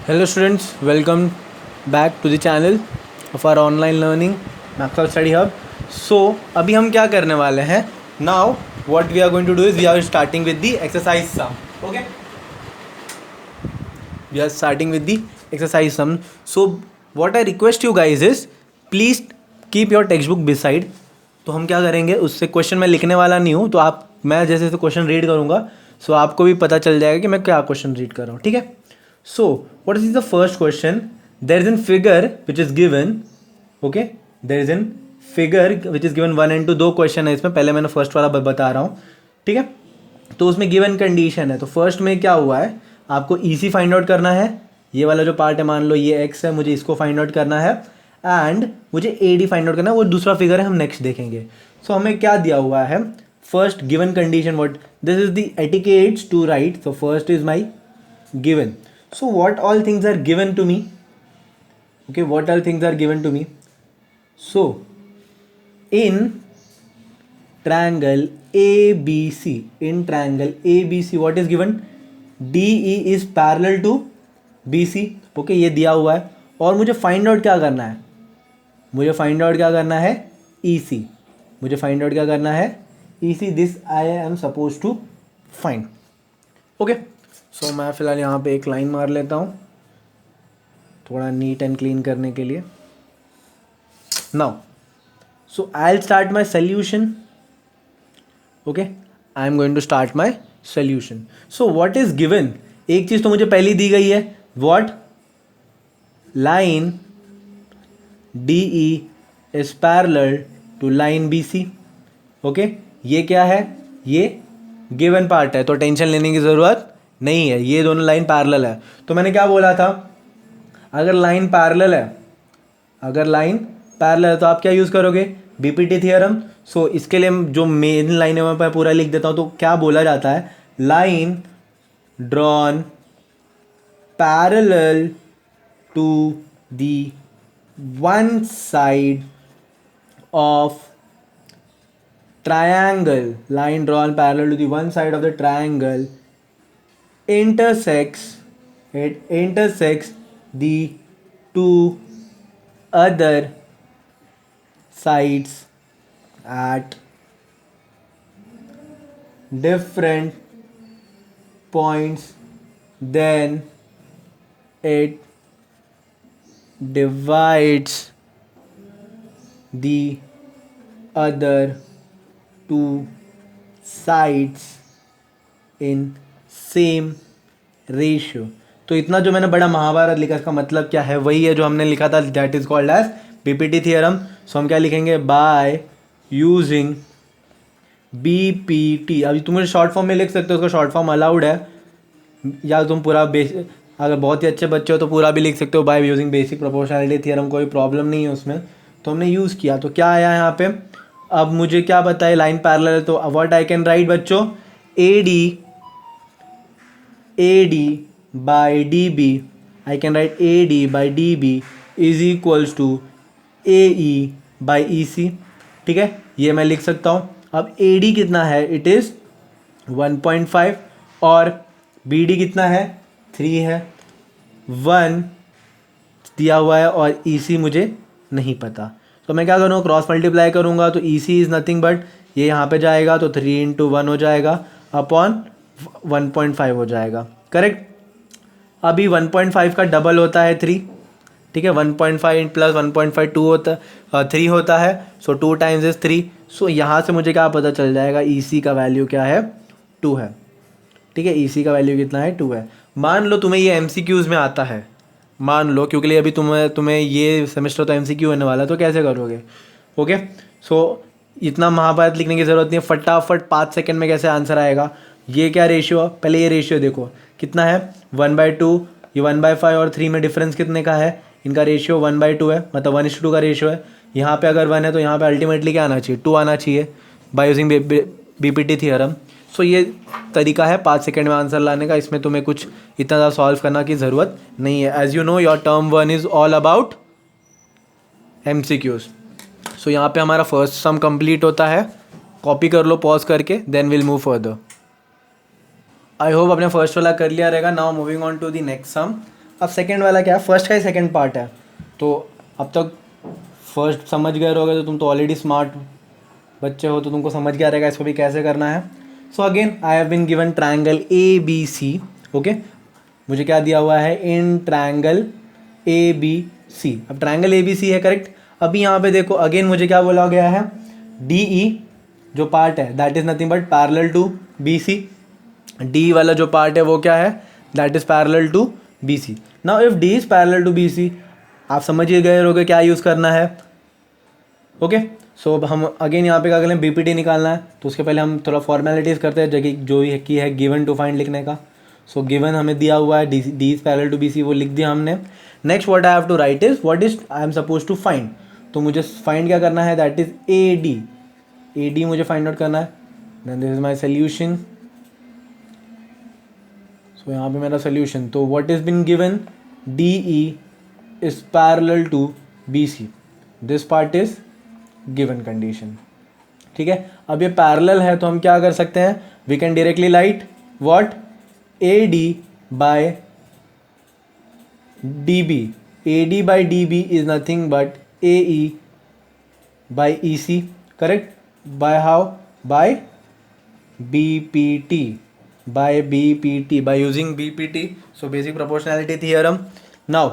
Hello students, welcome back to the channel of our online learning Maxwell Study Hub. So अभी हम क्या करने वाले हैं? Now what we are going to do is we are starting with the exercise sum. Okay? We are starting with the exercise sum. So what I request you guys is please keep your textbook beside. तो हम क्या करेंगे, उससे question मैं लिखने वाला नहीं हूँ, तो मैं जैसे जैसे क्वेश्चन रीड करूँगा सो आपको भी पता चल जाएगा कि मैं क्या क्वेश्चन रीड कर रहा हूँ. ठीक है. So what is the first question? There is a figure which is given. Okay, there is a figure which is given 1 and 2. दो क्वेश्चन है इसमें. पहले मैंने फर्स्ट वाला बता रहा हूँ. ठीक है. तो उसमें गिवन कंडीशन है. तो फर्स्ट में क्या हुआ है, आपको ईसी फाइंड आउट करना है. ये वाला जो पार्ट है, मान लो ये एक्स है, मुझे इसको फाइंड आउट करना है एंड मुझे ए डी फाइंड आउट करना है. वो दूसरा फिगर है, हम नेक्स्ट देखेंगे. सो हमें क्या दिया हुआ है, first given condition what this is the etiquettes to write. So first is my given. So what all things are given to me? Okay, what all things are given to me? So in triangle ABC, what is given? DE is parallel to BC. Okay, ये दिया हुआ है और मुझे find out क्या करना है, मुझे फाइंड आउट क्या करना है, EC. मुझे फाइंड आउट क्या करना है, EC. This I am suppose to find. Okay. So मैं फ़िलहाल यहाँ पे एक लाइन मार लेता हूँ थोड़ा नीट एंड क्लीन करने के लिए. Now so I will start my solution. Okay, I am going to start my solution. So what is given, एक चीज़ तो मुझे पहली दी गई है, what, line D E is parallel to line B C. Okay, ये क्या है, ये गिवन पार्ट है तो टेंशन लेने की ज़रूरत नहीं है, ये दोनों लाइन पैरेलल है. तो मैंने क्या बोला था, अगर लाइन पैरेलल है, अगर लाइन पैरेलल है तो आप क्या यूज़ करोगे, बीपीटी थ्योरम. सो इसके लिए जो मेन लाइन है मैं पूरा लिख देता हूँ. तो क्या बोला जाता है, line drawn parallel to the one side of triangle, line drawn parallel to the one side of the triangle intersects the two other sides at different points, then it divides the other two sides in same ratio. तो इतना जो मैंने बड़ा महाभारत लिखा, इसका मतलब क्या है, वही है जो हमने लिखा था, that is called as BPT theorem. So हम क्या लिखेंगे, बाय यूजिंग बीपीटी. अभी तुम मुझे शॉर्ट फॉर्म में लिख सकते हो, उसका शॉर्ट फॉर्म अलाउड है, या तुम पूरा अगर बहुत ही अच्छे बच्चे हो तो पूरा भी लिख सकते हो, by using basic proportionality theorem, कोई प्रॉब्लम नहीं है उसमें. तो हमने यूज़ किया. तो क्या आया यहाँ पे, अब मुझे क्या पता है, लाइन पैरेलल है, तो व्हाट आई कैन राइट बच्चों, A D by D B. I can write A D by D B is equals to A E by E C. ठीक है, ये मैं लिख सकता हूँ. अब ए डी कितना है, इट इज़ 1.5 और बी डी कितना है, 3 है. 1 दिया हुआ है और ई सी मुझे नहीं पता. तो मैं क्या करूँगा, क्रॉस मल्टीप्लाई करूँगा. तो ई सी इज़ नथिंग बट ये यहाँ पे जाएगा तो 3 इंटू 1 हो जाएगा अपॉन 1.5 हो जाएगा. करेक्ट. अभी 1.5 का डबल होता है 3. ठीक है, 1.5 प्लस 1.5 2 होता 3 होता है. सो 2 टाइम्स इज 3. सो यहाँ से मुझे क्या पता चल जाएगा, ई सी का वैल्यू क्या है, 2 है. ठीक है, ई सी का वैल्यू कितना है, 2 है. मान लो तुम्हें ये MCQs में आता है, मान लो, क्योंकि अभी तुम्हें ये सेमेस्टर तो MCQ होने वाला है, तो कैसे करोगे. ओके. सो इतना महाभारत लिखने की ज़रूरत नहीं है, फटाफट 5 सेकंड में कैसे आंसर आएगा. ये क्या रेशियो, पहले ये रेशियो देखो कितना है, 1/2. ये 1/5 और 3 में डिफरेंस कितने का है, इनका रेशियो 1/2 है, मतलब 1:2 का रेशियो है. यहाँ पे अगर 1 है तो यहाँ पे अल्टीमेटली क्या आना चाहिए, 2 आना चाहिए बाय यूजिंग बीपीटी थियरम. सो ये तरीका है 5 सेकंड में आंसर लाने का. इसमें तुम्हें कुछ इतना ज़्यादा सॉल्व करना की ज़रूरत नहीं है. As you know your term 1 is all about MCQs. So यहाँ पे हमारा फर्स्ट सम कंप्लीट होता है. कॉपी कर लो पॉज करके, then will move further. I hope आपने फर्स्ट वाला कर लिया रहेगा. Now moving on to the next sum. अब सेकंड वाला क्या है, फर्स्ट का ही सेकंड पार्ट है। तो अब तक फर्स्ट समझ गए रहोगे तो तुम तो ऑलरेडी स्मार्ट बच्चे हो, तो तुमको समझ गया रहेगा इसको भी कैसे करना है। So again I have been given triangle A B C. Okay, मुझे क्या दिया हुआ है, इन ट्रायंगल ए बी सी। अब ट्रायंगल ए बी सी है करेक्ट। अभी यहाँ पे देखो अगेन मुझे क्या बोला गया है, डी ई जो पार्ट है that is nothing but parallel to B C. D वाला जो पार्ट है वो क्या है, that is parallel to B C. Now if D is parallel to B C, आप समझ ही गए होगे क्या यूज़ करना है। ओके, सो अब हम अगेन यहाँ पे क्या करें, बीपीटी निकालना है। तो उसके पहले हम थोड़ा फॉर्मेलिटीज़ करते हैं जगह जो ही की है गिवन टू फाइंड लिखने का। सो गिवन हमें दिया हुआ है D is parallel to B C, वो लिख दिया हमने। Next what I have to write is what is I am suppose to find. तो मुझे फाइंड क्या करना है, that is A D. A D मुझे फाइंड आउट करना है। Then this is my solution. So यहाँ पे मेरा सोल्यूशन, तो what is been given, D E is parallel to B C. This part is given condition. ठीक है, अब ये पैरेलल है तो हम क्या कर सकते हैं, we can directly write what, A D by D B. A D by D B is nothing but A E by E C, correct. By how, by B P T, by B P T, by using B P T. So basic proportionality theorem. Now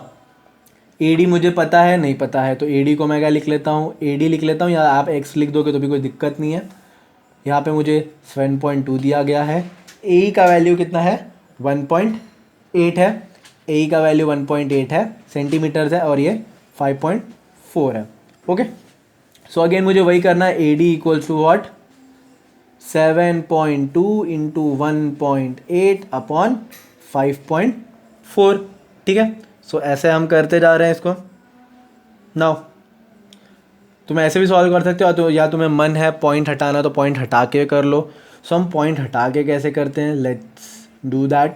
A D मुझे पता है, नहीं पता है, तो A D को मैं क्या लिख लेता हूँ, ए डी लिख लेता हूँ, या आप एक्स लिख दोगे तो भी कोई दिक्कत नहीं है। यहाँ पे मुझे 7.2 दिया गया है। ए का वैल्यू कितना है, 1.8 है। ए का वैल्यू 1.8 है, सेंटीमीटर्स है, और ये 5.4 है। ओके, सो अगेन मुझे वही करना है, A D equals to what, 7.2 into 1.8 upon 5.4। ठीक है, सो ऐसे हम करते जा रहे हैं इसको। नाउ तुम ऐसे भी सॉल्व कर सकते हो, तो या तुम्हें मन है पॉइंट हटाना तो पॉइंट हटा के कर लो। सो हम पॉइंट हटा के कैसे करते हैं, let's do that.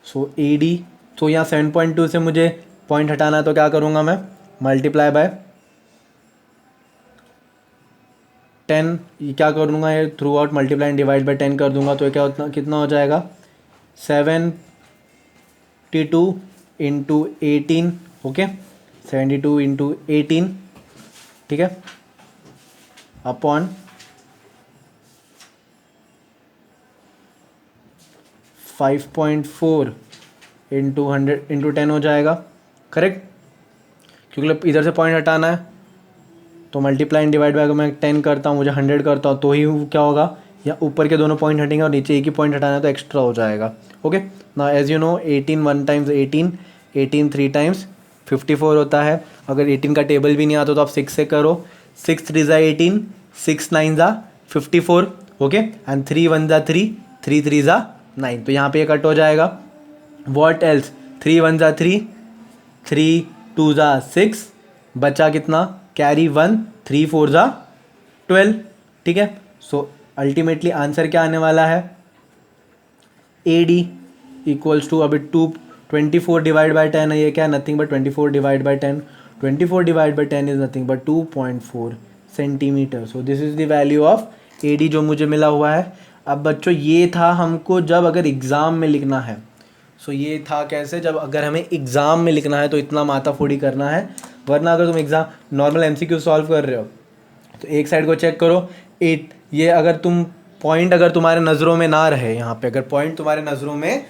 So A D, तो यहाँ 7.2 से मुझे पॉइंट हटाना है तो क्या करूँगा मैं, मल्टीप्लाई बाय 10। ये क्या करूँगा, ये through out multiply and divide by 10 कर दूंगा। तो ये क्या उतना कितना हो जाएगा, 72 इंटू 18। ओके, 72 इंटू 18, ठीक है, अपॉन 5.4 इंटू 100 इंटू 10 हो जाएगा, करेक्ट। क्योंकि इधर से पॉइंट हटाना है तो मल्टीप्लाई एंड डिवाइड बाय अगर मैं 10 करता हूँ, मुझे 100 करता हूँ, तो ही क्या होगा, या ऊपर के दोनों पॉइंट हटेंगे और नीचे एक ही पॉइंट हटाना है तो एक्स्ट्रा हो जाएगा। ओके, ना as you know 18 1 times 18, 18 3 times 54 होता है। अगर 18 का टेबल भी नहीं आता तो आप 6 से करो। 6 3 ज़ा 18, 6 9 ज़ा 54। ओके, एंड 3 1 ज़ा 3, 3 3 ज़ा 9। तो यहाँ पे ये कट हो जाएगा। वॉट एल्स, 3 1 ज़ा 3, 3 2 ज़ा 6, बचा कितना, कैरी 1, 3 4 ज़ा 12। ठीक है, सो अल्टीमेटली आंसर क्या आने वाला है, ए डी इक्वल्स टू, अभी 24 डिवाइड बाई 10 है, ये क्या, nothing but 24 divide by 10। 24 divide by 10 is nothing but 2.4 centimetre. So this is the value of A D जो मुझे मिला हुआ है। अब बच्चों ये था हमको जब अगर एग्ज़ाम में लिखना है। सो ये था कैसे, जब अगर हमें एग्ज़ाम में लिखना है तो इतना माथाफोड़ी करना है। वरना अगर तुम एग्ज़ाम नॉर्मल एमसीक्यू सॉल्व कर रहे हो तो एक साइड को चेक करो, 8, ये अगर तुम पॉइंट अगर तुम्हारे नज़रों में ना रहे, यहाँ पे अगर पॉइंट तुम्हारे नज़रों में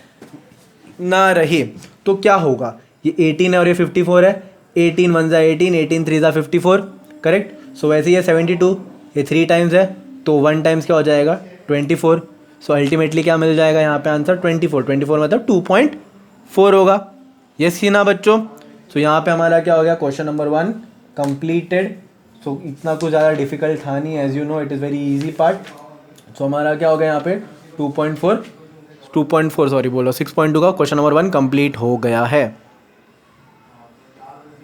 ना रहे तो क्या होगा, ये 18 है और ये 54 है। 18 1 ज़ा 18, 18 3 ज़ा 54, करेक्ट। सो वैसे ये 72, ये 3 टाइम्स है तो 1 टाइम्स क्या हो जाएगा, 24। सो अल्टीमेटली क्या मिल जाएगा यहाँ पे आंसर, 24। 24 मतलब 2.4 होगा। यस ही ना बच्चों। सो यहाँ पे हमारा क्या हो गया, क्वेश्चन नंबर 1 कंप्लीटेड। सो इतना कुछ ज़्यादा डिफिकल्ट था नहीं, as you know it is very easy part. So हमारा क्या हो गया यहाँ पे 2.4 सॉरी बोलो 6.2 का क्वेश्चन नंबर 1 कंप्लीट हो गया है।